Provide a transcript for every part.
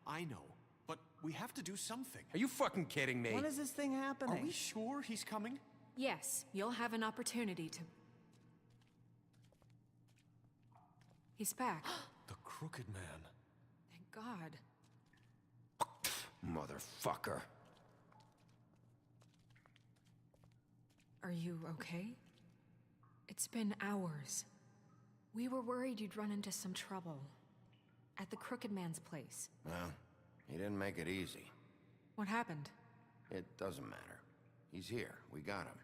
I know. But we have to do something. Are you fucking kidding me? When is this thing happening? Are we sure he's coming? Yes, you'll have an opportunity to... He's back. The Crooked Man. Thank God. Motherfucker. Are you okay? It's been hours. We were worried you'd run into some trouble. At the Crooked Man's place. Well, he didn't make it easy. What happened? It doesn't matter. He's here. We got him.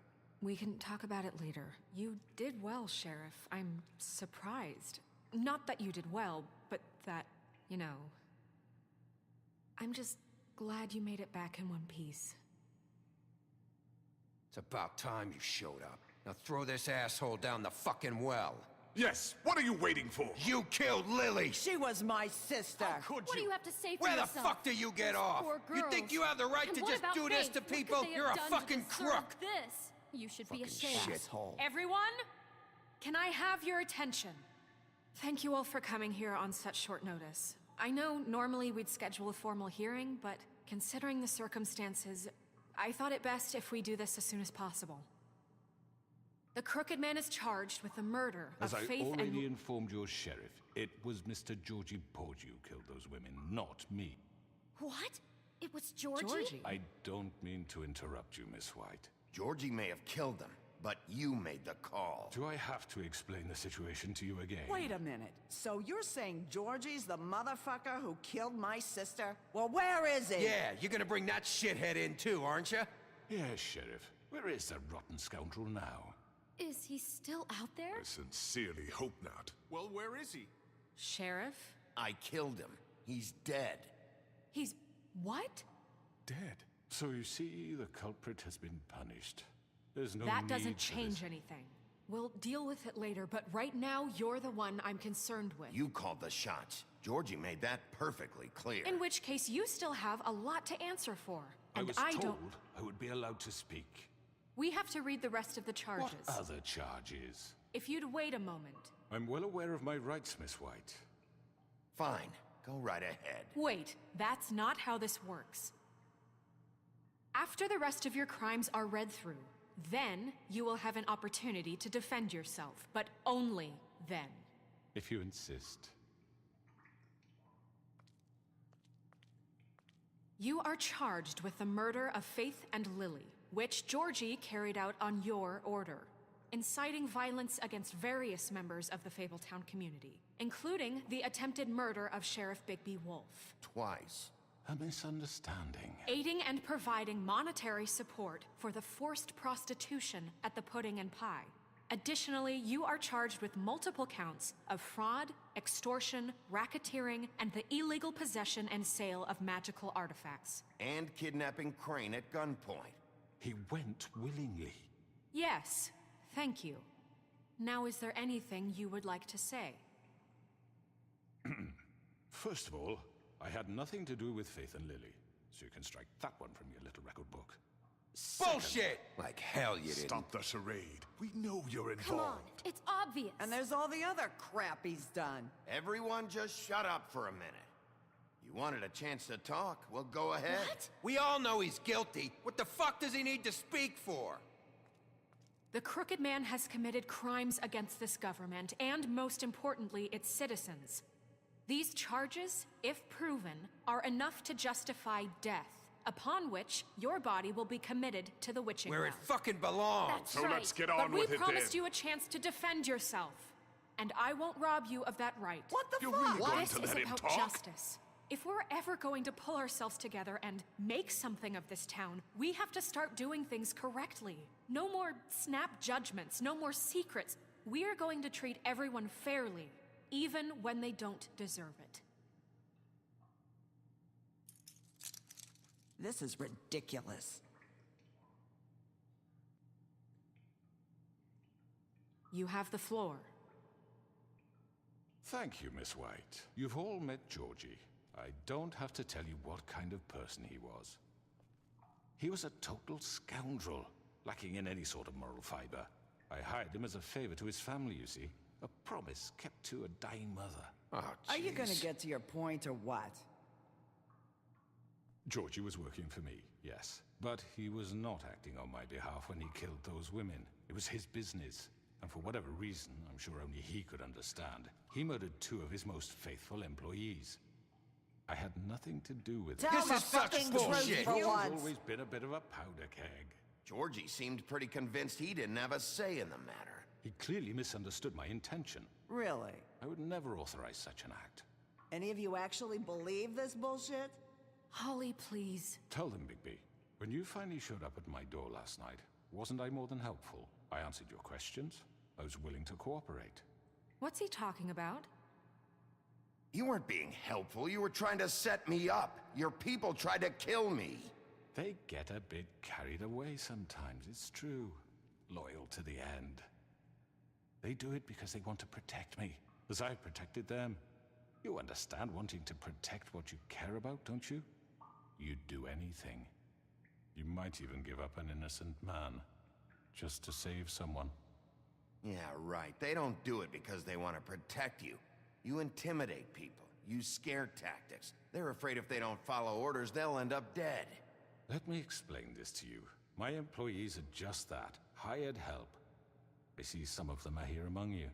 We can talk about it later. You did well, Sheriff. I'm surprised. Not that you did well, but that, you know... I'm just glad you made it back in one piece. It's about time you showed up. Now throw this asshole down the fucking well. Yes, what are you waiting for? You killed Lily! She was my sister. How could What do you have to say for Where the yourself? fuck do you get Those off? poor You think girls. you have the right And to what just about do this Faith? to What could people? they have You're a done to fucking deserve crook! This. You should be Fucking ashamed. shithole. Everyone? Can I have your attention? Thank you all for coming here on such short notice. I know normally we'd schedule a formal hearing, but considering the circumstances, I thought it best if we do this as soon as possible. The Crooked Man is charged with the murder As of I Faith already and... informed your sheriff, it was Mr. Georgie Porge who killed those women, not me. What? It was Georgie? Georgie. I don't mean to interrupt you, Miss White. Georgie may have killed them, but you made the call. Do I have to explain the situation to you again? Wait a minute. So you're saying Georgie's the motherfucker who killed my sister? Well, where is he? Yeah, you're gonna bring that shithead in too, aren't you? Yes, Sheriff. Where is that rotten scoundrel now? Is he still out there? I sincerely hope not. Well, where is he? Sheriff? I killed him. He's dead. He's... what? Dead. So you see, the culprit has been punished. There's no That need doesn't for change this. anything. We'll deal with it later, but right now, you're the one I'm concerned with. You called the shots. Georgie made that perfectly clear. In which case, you still have a lot to answer for. I And was I told don't... I would be allowed to speak. We have to read the rest of the charges. What other charges? If you'd wait a moment. I'm well aware of my rights, Miss White. Fine. Go right ahead. Wait, that's not how this works. After the rest of your crimes are read through, then you will have an opportunity to defend yourself, but only then. If you insist. You are charged with the murder of Faith and Lily, which Georgie carried out on your order, inciting violence against various members of the Fabletown community, including the attempted murder of Sheriff Bigby Wolf. Twice. A misunderstanding. Aiding and providing monetary support for the forced prostitution at the Pudding and Pie. Additionally, you are charged with multiple counts of fraud, extortion, racketeering, and the illegal possession and sale of magical artifacts. And kidnapping Crane at gunpoint. He went willingly. Yes, thank you. Now, is there anything you would like to say? First of all, I had nothing to do with Faith and Lily, so you can strike that one from your little record book. Bullshit! Like hell you didn't. Stop the charade. We know you're Come on, involved. it's obvious. And there's all the other crap he's done. Everyone just shut up for a minute. You wanted a chance to talk? Well, go ahead. What? We all know he's guilty. What the fuck does he need to speak for? The Crooked Man has committed crimes against this government, and most importantly, its citizens. These charges, if proven, are enough to justify death, upon which your body will be committed to the witching Where it well. fucking belongs. That's So right. let's get But on we with it promised then. you a chance to defend yourself, and I won't rob you of that right. What the You're fuck? really going This to is let him about talk? justice. If we're ever going to pull ourselves together and make something of this town, we have to start doing things correctly. No more snap judgments, no more secrets. We are going to treat everyone fairly, even when they don't deserve it. This is ridiculous. You have the floor. Thank you, Miss White. You've all met Georgie. I don't have to tell you what kind of person he was. He was a total scoundrel, lacking in any sort of moral fiber. I hired him as a favor to his family, you see. A promise kept to a dying mother. Oh, Are you gonna jeez. get to your point or what? Georgie was working for me, yes. But he was not acting on my behalf when he killed those women. It was his business. And for whatever reason, I'm sure only he could understand, he murdered 2 of his most faithful employees. I had nothing to do with it. Tell This the is such fucking bullshit. truth for He's once. always been a bit of a powder keg. Georgie seemed pretty convinced he didn't have a say in the matter. He clearly misunderstood my intention. Really? I would never authorize such an act. Any of you actually believe this bullshit? Holly, please. Tell them, Bigby. When you finally showed up at my door last night, wasn't I more than helpful? I answered your questions. I was willing to cooperate. What's he talking about? You weren't being helpful. You were trying to set me up. Your people tried to kill me. They get a bit carried away sometimes, it's true. Loyal to the end. They do it because they want to protect me, as I've protected them. You understand wanting to protect what you care about, don't you? You'd do anything. You might even give up an innocent man, just to save someone. Yeah, right. They don't do it because they want to protect you. You intimidate people, use scare tactics. They're afraid if they don't follow orders, they'll end up dead. Let me explain this to you. My employees are just that, hired help. I see some of them are here among you.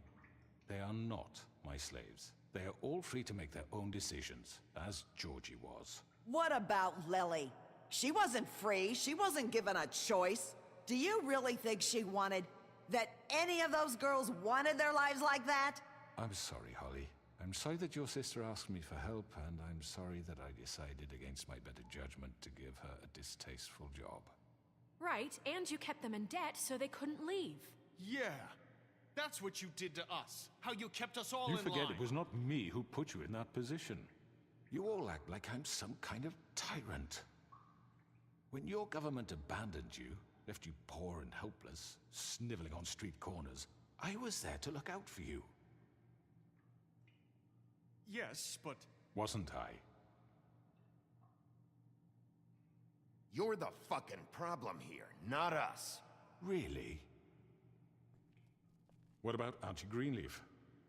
They are not my slaves. They are all free to make their own decisions, as Georgie was. What about Lily? She wasn't free. She wasn't given a choice. Do you really think she wanted... that any of those girls wanted their lives like that? I'm sorry, Holly. I'm sorry that your sister asked me for help, and I'm sorry that I decided against my better judgment to give her a distasteful job. Right, and you kept them in debt so they couldn't leave. Yeah. That's what you did to us. How you kept us all You in forget line. it was not me who put you in that position. You all act like I'm some kind of tyrant. When your government abandoned you, left you poor and helpless, sniveling on street corners, I was there to look out for you. Yes, but... Wasn't I? You're the fucking problem here, not us. Really? What about Auntie Greenleaf?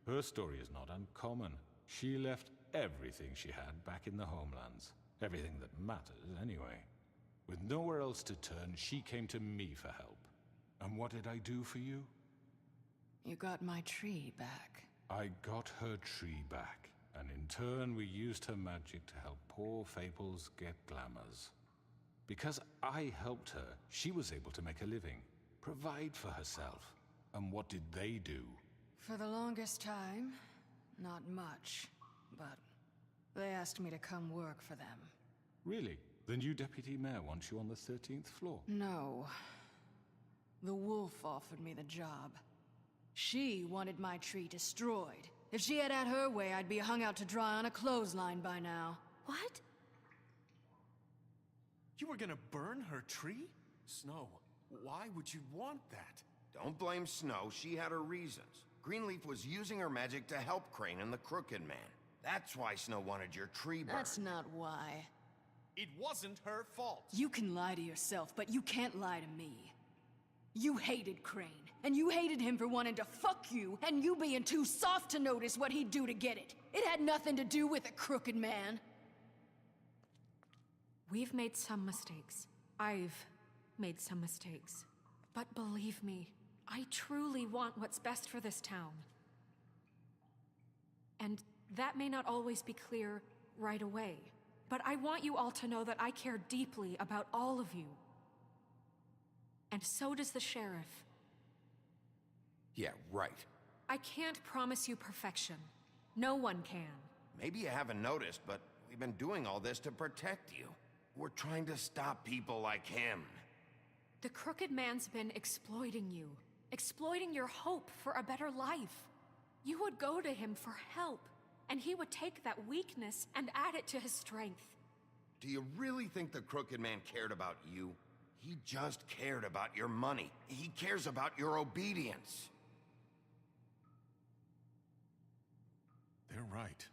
Her story is not uncommon. She left everything she had back in the homelands. Everything that matters, anyway. With nowhere else to turn, she came to me for help. And what did I do for you? You got my tree back. I got her tree back, and in turn we used her magic to help poor Fables get glamours. Because I helped her, she was able to make a living, provide for herself. And what did they do? For the longest time, not much. But they asked me to come work for them. Really? The new deputy mayor wants you on the 13th floor? No. The wolf offered me the job. She wanted my tree destroyed. If she had her way, I'd be hung out to dry on a clothesline by now. What? You were gonna burn her tree? Snow, why would you want that? Don't blame Snow, she had her reasons. Greenleaf was using her magic to help Crane and the Crooked Man. That's why Snow wanted your tree burned. That's not why. It wasn't her fault. You can lie to yourself, but you can't lie to me. You hated Crane, and you hated him for wanting to fuck you, and you being too soft to notice what he'd do to get it. It had nothing to do with a Crooked Man. We've made some mistakes. I've made some mistakes. But believe me, I truly want what's best for this town. And that may not always be clear right away. But I want you all to know that I care deeply about all of you. And so does the sheriff. Yeah, right. I can't promise you perfection. No one can. Maybe you haven't noticed, but we've been doing all this to protect you. We're trying to stop people like him. The Crooked Man's been exploiting you. Exploiting your hope for a better life. You would go to him for help, and he would take that weakness and add it to his strength. Do you really think the Crooked Man cared about you? He just cared about your money. He cares about your obedience. They're right.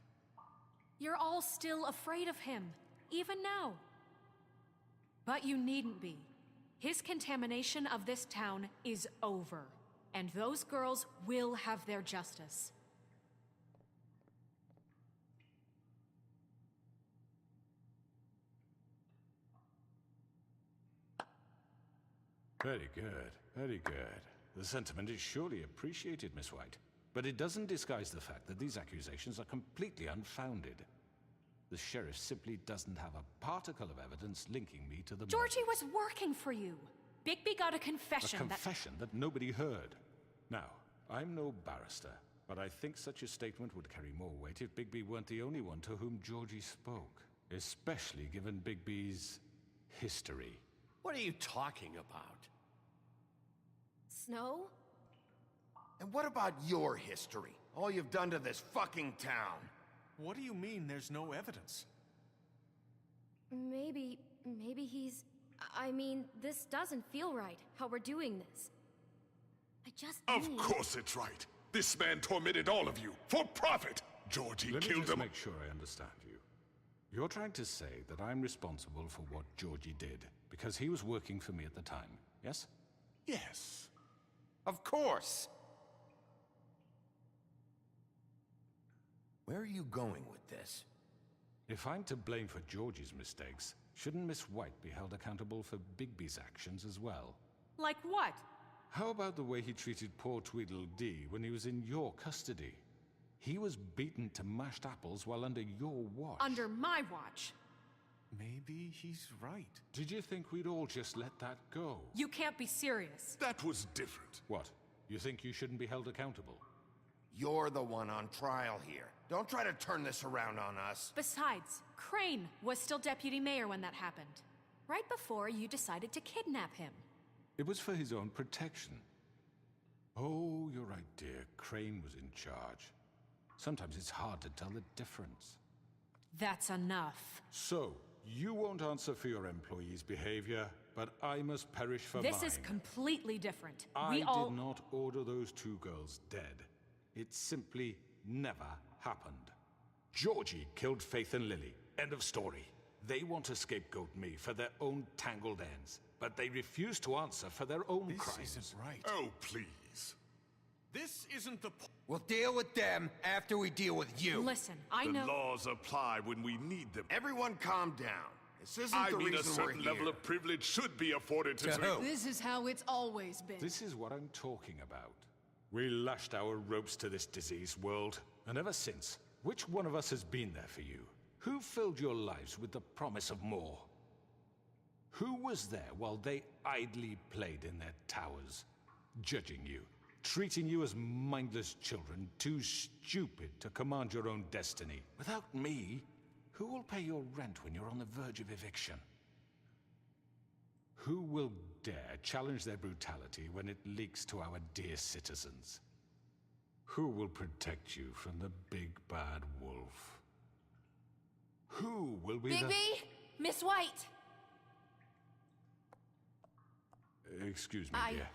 You're all still afraid of him, even now. But you needn't be. His contamination of this town is over, and those girls will have their justice. Very good, very good. The sentiment is surely appreciated, Miss White. But it doesn't disguise the fact that these accusations are completely unfounded. The sheriff simply doesn't have a particle of evidence linking me to the Georgie murders. was working for you. Bigby got a confession A confession that nobody heard. Now, I'm no barrister, but I think such a statement would carry more weight if Bigby weren't the only one to whom Georgie spoke. Especially given Bigby's history. What are you talking about? Snow? And what about your history? All you've done to this fucking town? What do you mean there's no evidence? Maybe he's... I mean, this doesn't feel right, how we're doing this. I just Of need... course it's right. This man tormented all of you, for profit! Georgie Let me killed just him. make sure I understand you. You're trying to say that I'm responsible for what Georgie did, because he was working for me at the time, yes? Yes. Of course! Where are you going with this? If I'm to blame for Georgie's mistakes, shouldn't Miss White be held accountable for Bigby's actions as well? Like what? How about the way he treated poor Tweedledee when he was in your custody? He was beaten to mashed apples while under your watch. Under my watch. Maybe he's right. Did you think we'd all just let that go? You can't be serious. That was different. What? You think you shouldn't be held accountable? You're the one on trial here. Don't try to turn this around on us. Besides, Crane was still deputy mayor when that happened. Right before you decided to kidnap him. It was for his own protection. Oh, you're right, dear. Crane was in charge. Sometimes it's hard to tell the difference. That's enough. So, you won't answer for your employees' behavior, but I must perish for mine. This is completely different. I We all... did not order those two girls dead. It simply never happened. Georgie killed Faith and Lily. End of story. They want to scapegoat me for their own tangled ends, but they refuse to answer for their own This crimes. isn't right. Oh, please. This isn't the We'll deal with them after we deal with you. Listen, I The know... laws apply when we need them. Everyone calm down. This isn't I the mean, a reason we're certain here. level of privilege should be afforded to... To who? This is how it's always been. This is what I'm talking about. We lashed our ropes to this diseased world, and ever since, which one of us has been there for you? Who filled your lives with the promise of more? Who was there while they idly played in their towers, judging you, treating you as mindless children, too stupid to command your own destiny? Without me, who will pay your rent when you're on the verge of eviction? Who will dare challenge their brutality when it leaks to our dear citizens? Who will protect you from the big bad wolf? Who will be Bigby! Miss White! Excuse me, dear.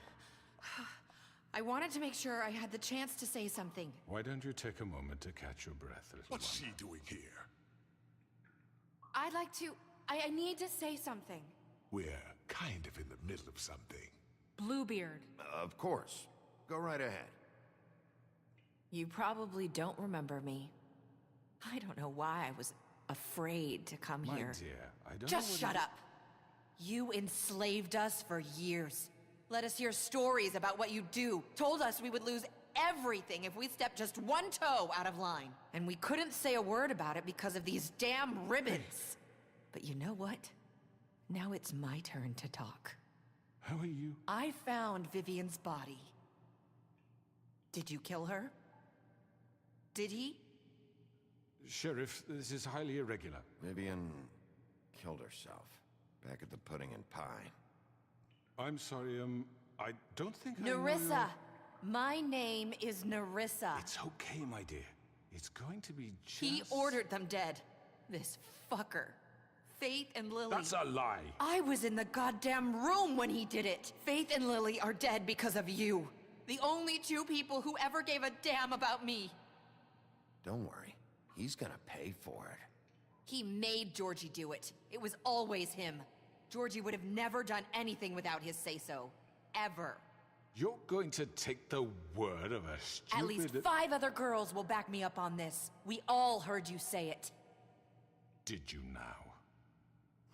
I wanted to make sure I had the chance to say something. Why don't you take a moment to catch your breath, little What's one? she doing here? I'd like to... I need to say something. We're kind of in the middle of something. Bluebeard. Of course. Go right ahead. You probably don't remember me. I don't know why I was afraid to come My here. dear, I don't know Just what shut you- up. You enslaved us for years. Let us hear stories about what you do. Told us we would lose everything if we stepped just one toe out of line. And we couldn't say a word about it because of these damn ribbons. But you know what? Now it's my turn to talk. How are you? I found Vivian's body. Did you kill her? Did he? Sheriff, this is highly irregular. Vivian killed herself. Back at the Pudding and Pie. I'm sorry, I don't think I know Nerissa! your- My name is Nerissa. It's okay, my dear. It's going to be just... He ordered them dead. This fucker. Faith and Lily. That's a lie. I was in the goddamn room when he did it. Faith and Lily are dead because of you. The only two people who ever gave a damn about me. Don't worry. He's gonna pay for it. He made Georgie do it. It was always him. Georgie would have never done anything without his say-so. Ever. You're going to take the word of a stupid... At least 5 other girls will back me up on this. We all heard you say it. Did you now?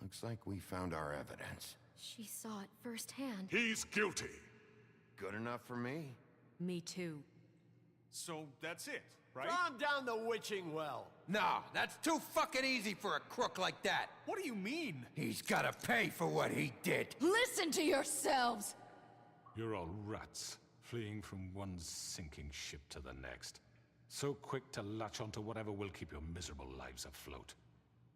Looks like we found our evidence. She saw it firsthand. He's guilty. Good enough for me. Me too. So that's it, right? Calm down the witching well. No, that's too fucking easy for a crook like that. What do you mean? He's gotta pay for what he did. Listen to yourselves! You're all rats, fleeing from one sinking ship to the next. So quick to latch onto whatever will keep your miserable lives afloat.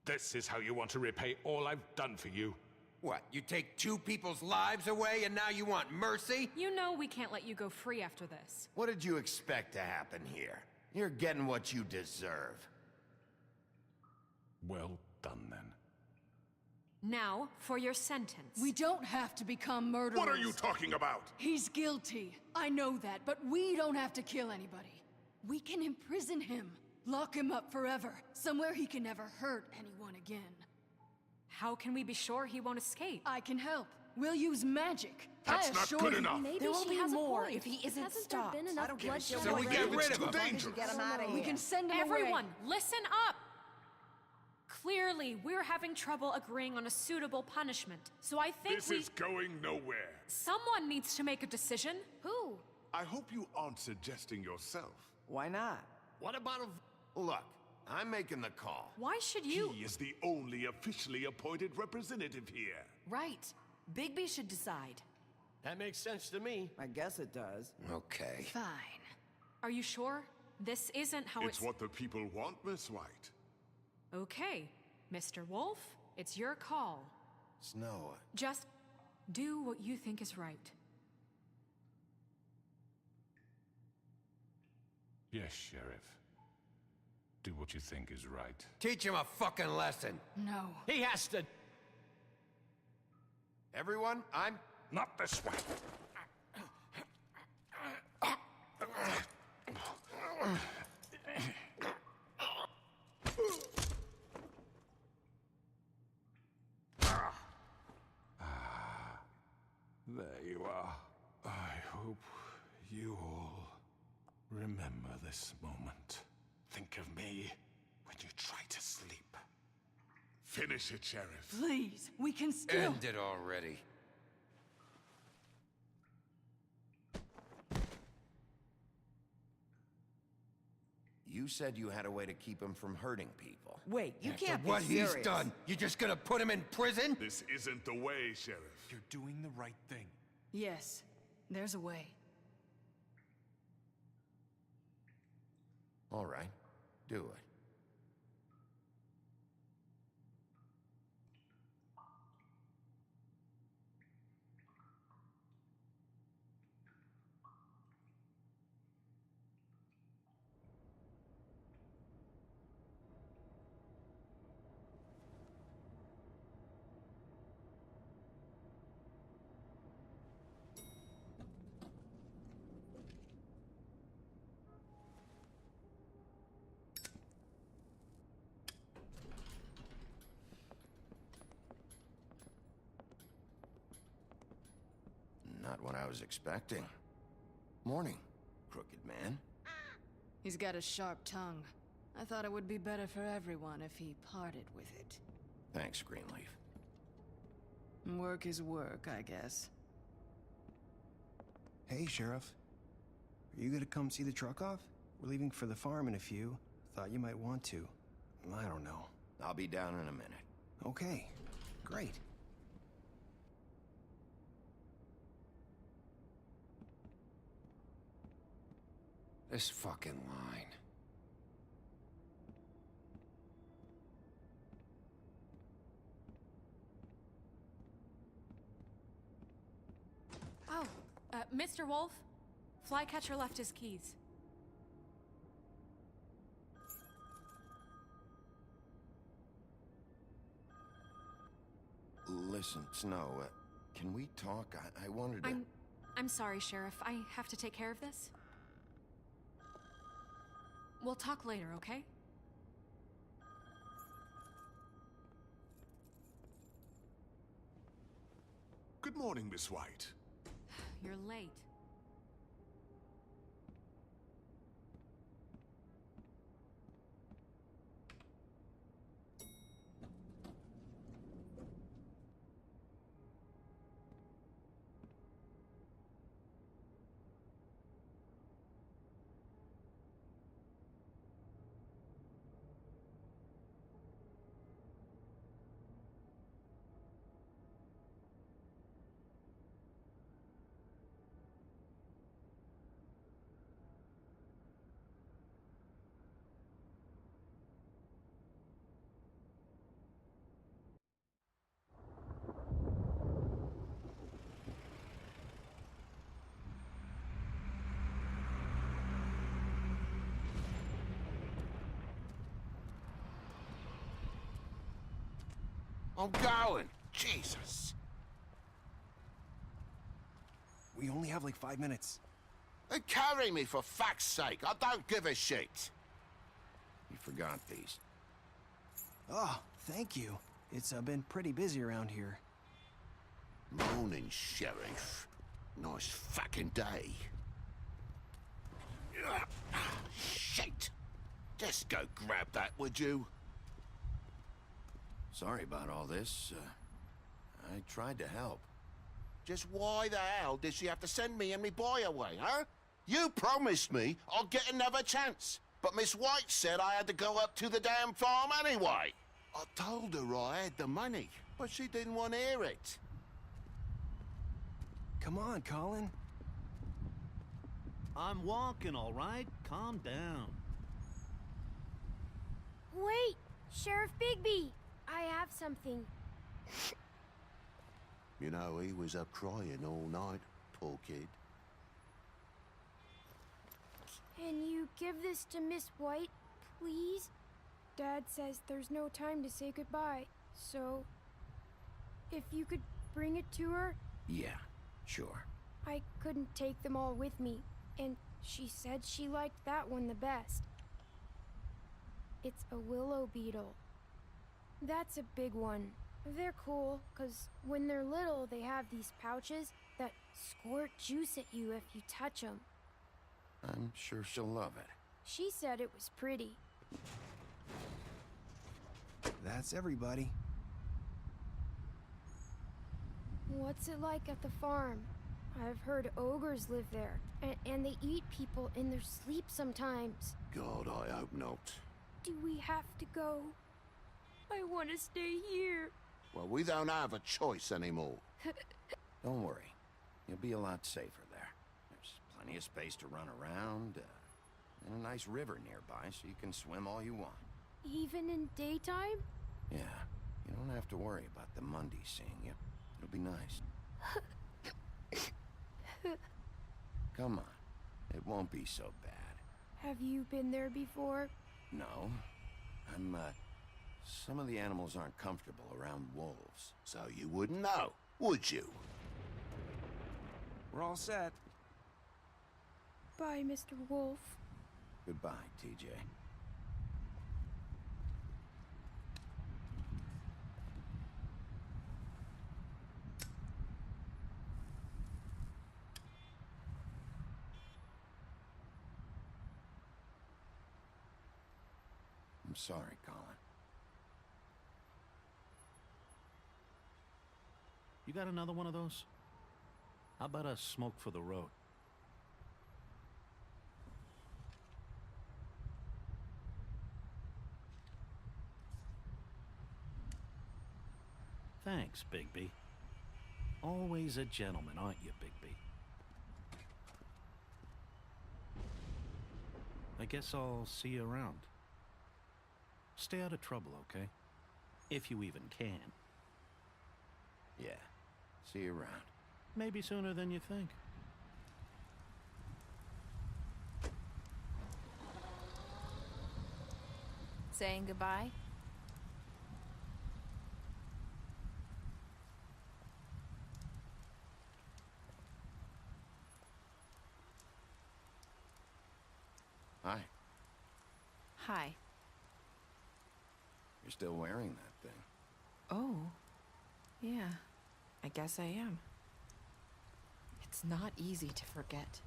This is how you want to repay all I've done for you? What, you take two people's lives away and now you want mercy? You know we can't let you go free after this. What did you expect to happen here? You're getting what you deserve. Well done, then. Now, for your sentence. We don't have to become murderers. What are you talking about? He's guilty. I know that, but we don't have to kill anybody. We can imprison him. Lock him up forever. Somewhere he can never hurt anyone again. How can we be sure he won't escape? I can help. We'll use magic. That's I not assure good you. enough. Maybe There will she be has more a point. if he isn't Hasn't stopped. there been I enough don't give a bloodshed shit So we already. get It's rid of too him. dangerous. Get him out of here. We can send him Everyone, away. listen up! Clearly, we're having trouble agreeing on a suitable punishment, so I think This is going nowhere. someone needs to make a decision. Who? I hope you aren't suggesting yourself. Why not? What about a... Look, I'm making the call. Why should you? He is the only officially appointed representative here. Right. Bigby should decide. That makes sense to me. I guess it does. Okay. Fine. Are you sure? This isn't how It's what the people want, Miss White. Okay, Mr. Wolf, it's your call. Snow, Just do what you think is right. Yes, Sheriff. Do what you think is right. Teach him a fucking lesson. No. He has to... everyone, I'm... Not this way! There you are. I hope you all remember this moment. Think of me when you try to sleep. Finish it, Sheriff. Please, we can still... End it already. You said you had a way to keep him from hurting people. Wait, you After can't what be serious. he's done, you just gonna put him in prison? This isn't the way, Sheriff. You're doing the right thing. Yes, there's a way. All right, do it. Not what I was expecting. Morning, crooked man. He's got a sharp tongue. I thought it would be better for everyone if he parted with it. Thanks, Greenleaf. Work is work, I guess. Hey, Sheriff. Are you gonna come see the truck off? We're leaving for the farm in a few. Thought you might want to. I don't know. I'll be down in a minute. Okay, great. This fucking line. Oh, Mr. Wolf, Flycatcher left his keys. Listen, Snow, can we talk? I wanted to... I'm sorry, Sheriff. I have to take care of this. We'll talk later, okay? Good morning, Miss White. You're late. I'm going. Jesus. We only have like 5 minutes. Then carry me for fuck's sake. I don't give a shit. You forgot these. Oh, thank you. It's been pretty busy around here. Morning, Sheriff. Nice fucking day. Shit! Just go grab that, would you? Sorry about all this. I tried to help. Just why the hell did she have to send me and me boy away, huh? You promised me I'd get another chance, but Miss White said I had to go up to the damn farm anyway. I told her I had the money, but she didn't want to hear it. Come on, Colin. I'm walking, all right? Calm down. Wait! Sheriff Bigby! I have something. You know, he was up crying all night, poor kid. Can you give this to Miss White, please? Dad says there's no time to say goodbye, so... if you could bring it to her? Yeah, sure. I couldn't take them all with me, and she said she liked that one the best. It's a willow beetle. That's a big one. They're cool, 'cause when they're little, they have these pouches that squirt juice at you if you touch them. I'm sure she'll love it. She said it was pretty. That's everybody. What's it like at the farm? I've heard ogres live there, and they eat people in their sleep sometimes. God, I hope not. Do we have to go? I want to stay here. Well, we don't have a choice anymore. Don't worry. You'll be a lot safer there. There's plenty of space to run around, and a nice river nearby so you can swim all you want. Even in daytime? Yeah, you don't have to worry about the Mundy seeing you. It'll be nice. Come on. It won't be so bad. Have you been there before? No. Some of the animals aren't comfortable around wolves. So you wouldn't know, would you? We're all set. Bye, Mr. Wolf. Goodbye, TJ. I'm sorry, Colin. You got another one of those? How about a smoke for the road? Thanks, Bigby. Always a gentleman, aren't you, Bigby? I guess I'll see you around. Stay out of trouble, okay? If you even can. Yeah. See you around. Maybe sooner than you think. Saying goodbye? Hi. Hi. You're still wearing that thing. Oh. Yeah. I guess I am. It's not easy to forget.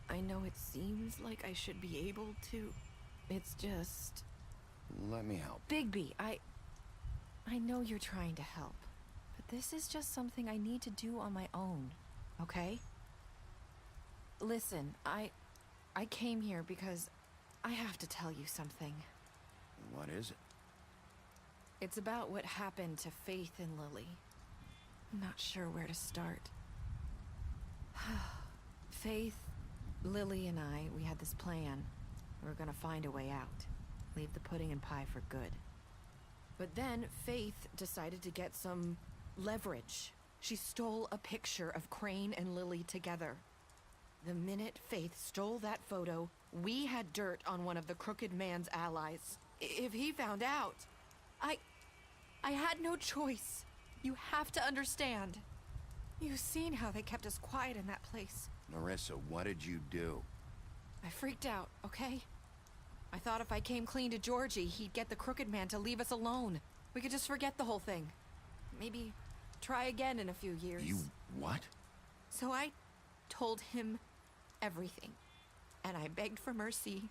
I know it seems like I should be able to. It's just... Let me help. Bigby, I know you're trying to help. But this is just something I need to do on my own. Okay? Listen, I came here because I have to tell you something. What is it? It's about what happened to Faith and Lily. I'm not sure where to start. Faith, Lily, and I, we had this plan. We were gonna find a way out. Leave the pudding and pie for good. But then Faith decided to get some leverage. She stole a picture of Crane and Lily together. The minute Faith stole that photo, we had dirt on one of the Crooked Man's allies. If he found out, I I had no choice. You have to understand. You've seen how they kept us quiet in that place. Marissa, what did you do? I freaked out, okay? I thought if I came clean to Georgie, he'd get the Crooked Man to leave us alone. We could just forget the whole thing. Maybe try again in a few years. You what? So I told him everything. And I begged for mercy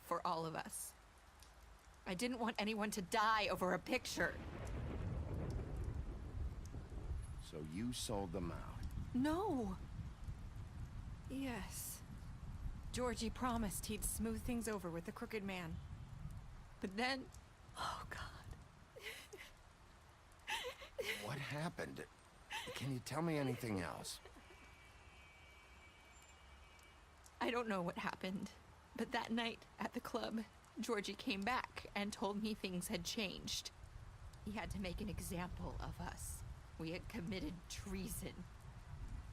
for all of us. I didn't want anyone to die over a picture. So you sold them out? No. Yes. Georgie promised he'd smooth things over with the Crooked Man. But then... Oh, God. What happened? Can you tell me anything else? I don't know what happened. But that night at the club, Georgie came back and told me things had changed. He had to make an example of us. We had committed treason.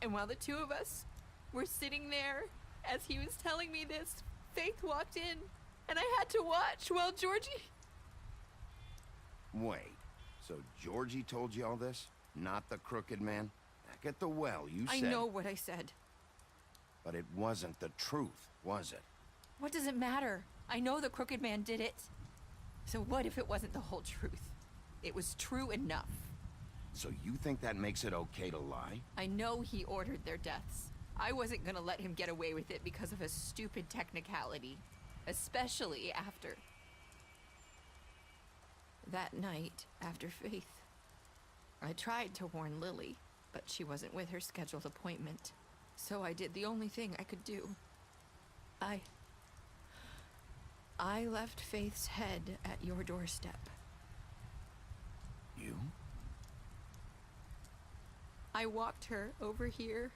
And while the two of us were sitting there, as he was telling me this, Faith walked in, and I had to watch while Georgie... Wait, so Georgie told you all this? Not the Crooked Man? Back at the well, you said... I know what I said. But it wasn't the truth, was it? What does it matter? I know the Crooked Man did it. So what if it wasn't the whole truth? It was true enough. So you think that makes it okay to lie? I know he ordered their deaths. I wasn't gonna let him get away with it because of a stupid technicality. Especially after... That night, after Faith, I tried to warn Lily, but she wasn't with her scheduled appointment. So I did the only thing I could do. I left Faith's head at your doorstep. You? I walked her over here.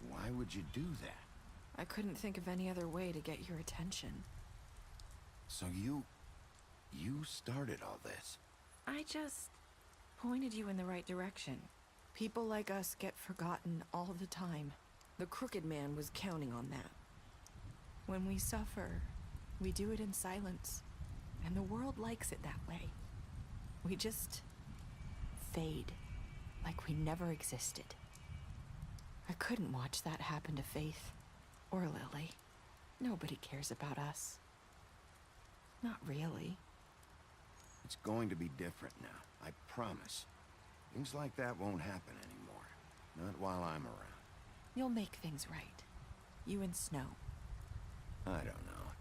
Why would you do that? I couldn't think of any other way to get your attention. So you started all this? I just pointed you in the right direction. People like us get forgotten all the time. The Crooked Man was counting on that. When we suffer, we do it in silence. And the world likes it that way. We just fade, like we never existed. I couldn't watch that happen to Faith, or Lily. Nobody cares about us. Not really. It's going to be different now, I promise. Things like that won't happen anymore. Not while I'm around. You'll make things right. You and Snow. I don't know.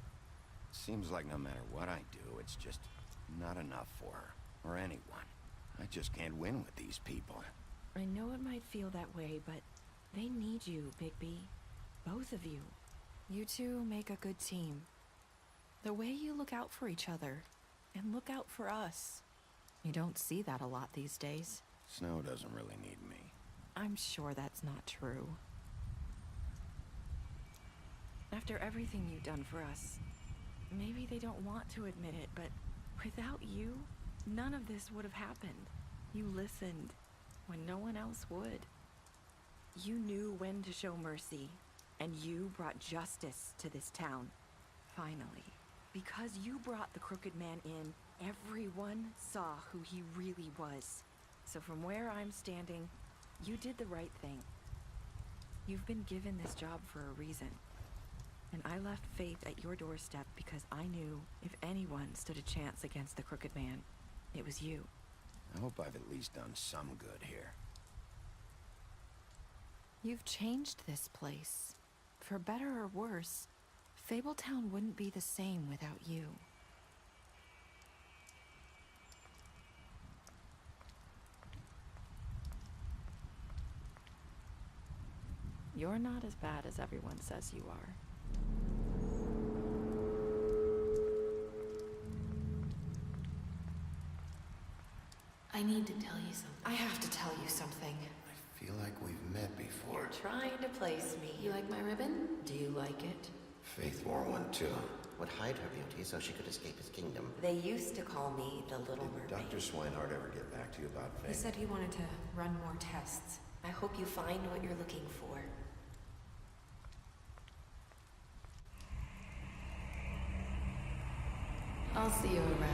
Seems like no matter what I do, it's just not enough for her, or anyone. I just can't win with these people. I know it might feel that way, but they need you, Bigby. Both of you. You two make a good team. The way you look out for each other, and look out for us. You don't see that a lot these days. Snow doesn't really need me. I'm sure that's not true. After everything you've done for us, maybe they don't want to admit it, but without you, none of this would have happened. You listened when no one else would. You knew when to show mercy, and you brought justice to this town. Finally. Because you brought the Crooked Man in, everyone saw who he really was. So from where I'm standing, you did the right thing. You've been given this job for a reason. And I left Faith at your doorstep because I knew if anyone stood a chance against the Crooked Man, it was you. I hope I've at least done some good here. You've changed this place. For better or worse, Fabletown wouldn't be the same without you. You're not as bad as everyone says you are. I need to tell you something. I have to tell you something. I feel like we've met before. You're trying to place me. You like my ribbon? Do you like it? Faith wore one too. Would hide her beauty so she could escape his kingdom. They used to call me the Little Mermaid. Dr. Swinehart ever get back to you about Faith? He said he wanted to run more tests. I hope you find what you're looking for. I'll see you around.